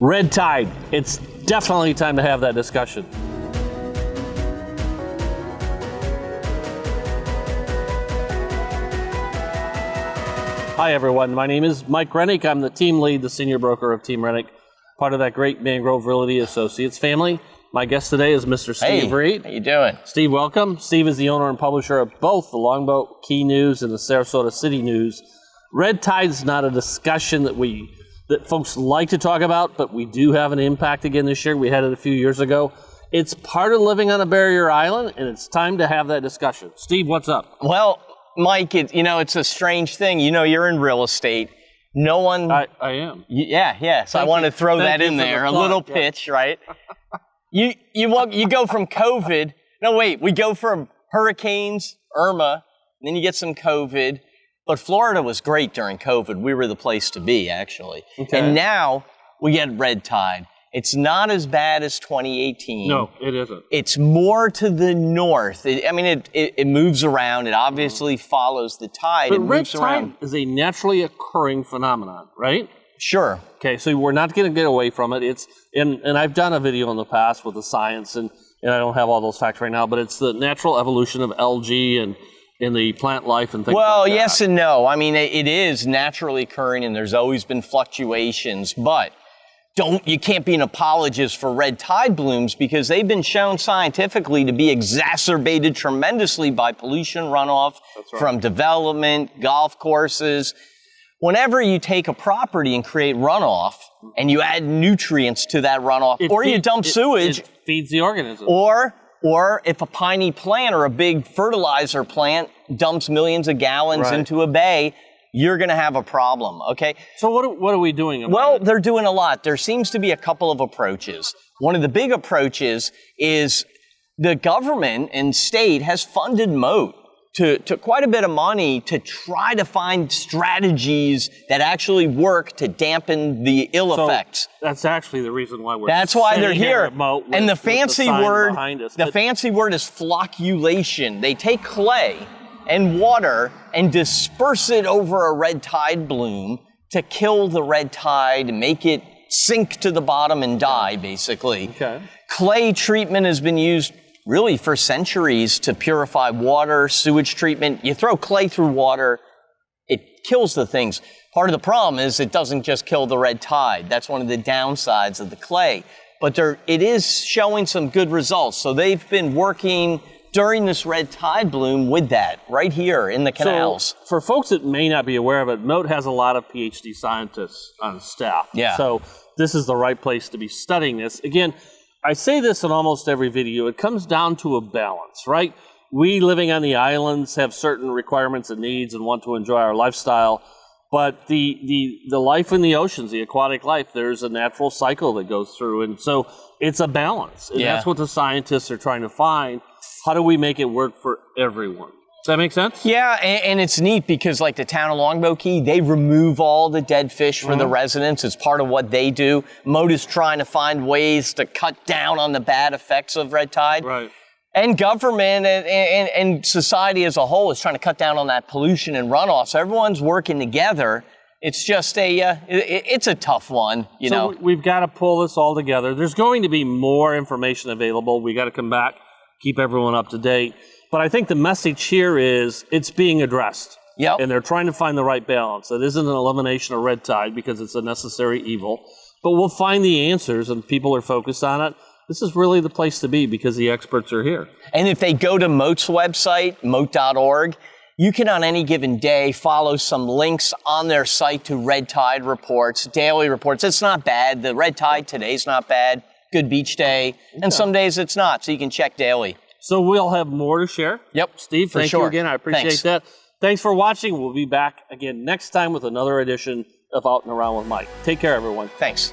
Red tide. It's definitely time to have that discussion. Hi, everyone. My name is Mike Rennick. I'm the team lead, the senior broker of Team Rennick, part of that great Mangrove Realty Associates family. My guest today is Mr. Steve Reed. How you doing? Steve, welcome. Steve is the owner and publisher of both the Longboat Key News and the Sarasota City News. Red tide's not a discussion that folks like to talk about, but we do have an impact again this year. We had it a few years ago. It's part of living on a barrier island, and it's time to have that discussion. Steve, what's up? Well, Mike, it's a strange thing. You're in real estate. No one... I am. Yeah. So I want to throw that in there. A little pitch, right? You go from COVID... No, wait. We go from hurricanes, Irma, and then you get some COVID. But Florida was great during COVID. We were the place to be, actually. Okay. And now we get red tide. It's not as bad as 2018. No, it isn't. It's more to the north. It moves around. It obviously follows the tide. But red tide is a naturally occurring phenomenon, right? Sure. Okay, so we're not going to get away from it. And I've done a video in the past with the science, and I don't have all those facts right now, but it's the natural evolution of algae and in the plant life and things like that. Well, yes and no. It is naturally occurring, and there's always been fluctuations, but you can't be an apologist for red tide blooms because they've been shown scientifically to be exacerbated tremendously by pollution runoff from development, golf courses. Whenever you take a property and create runoff and you add nutrients to that runoff, you dump sewage, it feeds the organism. Or if a piney plant or a big fertilizer plant dumps millions of gallons into a bay, you're going to have a problem, okay? So what are we doing about it? Well, they're doing a lot. There seems to be a couple of approaches. One of the big approaches is the government and state has funded Moat to quite a bit of money to try to find strategies that actually work to dampen the ill effects. That's actually the reason why That's why they're here. And the fancy word is flocculation. They take clay and water and disperse it over a red tide bloom to kill the red tide and make it sink to the bottom and die, basically. Okay. Clay treatment has been used really for centuries to purify water, sewage treatment. You throw clay through water, it kills the things. Part of the problem is it doesn't just kill the red tide. That's one of the downsides of the clay. But it is showing some good results. So they've been working during this red tide bloom with that right here in the canals. So for folks that may not be aware of it, Moat has a lot of PhD scientists on staff. Yeah. So this is the right place to be studying this. Again, I say this in almost every video. It comes down to a balance, right? We living on the islands have certain requirements and needs and want to enjoy our lifestyle. But the life in the oceans, the aquatic life, there's a natural cycle that goes through. And so it's a balance. And that's what the scientists are trying to find. How do we make it work for everyone? Does that make sense? Yeah, and it's neat because like the town of Longboat Key, they remove all the dead fish for the residents. It's part of what they do. Moat is trying to find ways to cut down on the bad effects of red tide. Right. And government and society as a whole is trying to cut down on that pollution and runoff. So everyone's working together. It's just it's a tough one, you know. We've got to pull this all together. There's going to be more information available. We got to come back, keep everyone up to date. But I think the message here is it's being addressed. Yep. And they're trying to find the right balance. It isn't an elimination of red tide because it's a necessary evil. But we'll find the answers and people are focused on it. This is really the place to be because the experts are here. And if they go to Moat's website, moat.org, you can on any given day follow some links on their site to red tide reports, daily reports. It's not bad. The red tide today's not bad. Good beach day. Okay. And some days it's not, so you can check daily. So we'll have more to share. Yep. Steve, thank you again. I appreciate that. Thanks for watching. We'll be back again next time with another edition of Out and Around with Mike. Take care, everyone. Thanks.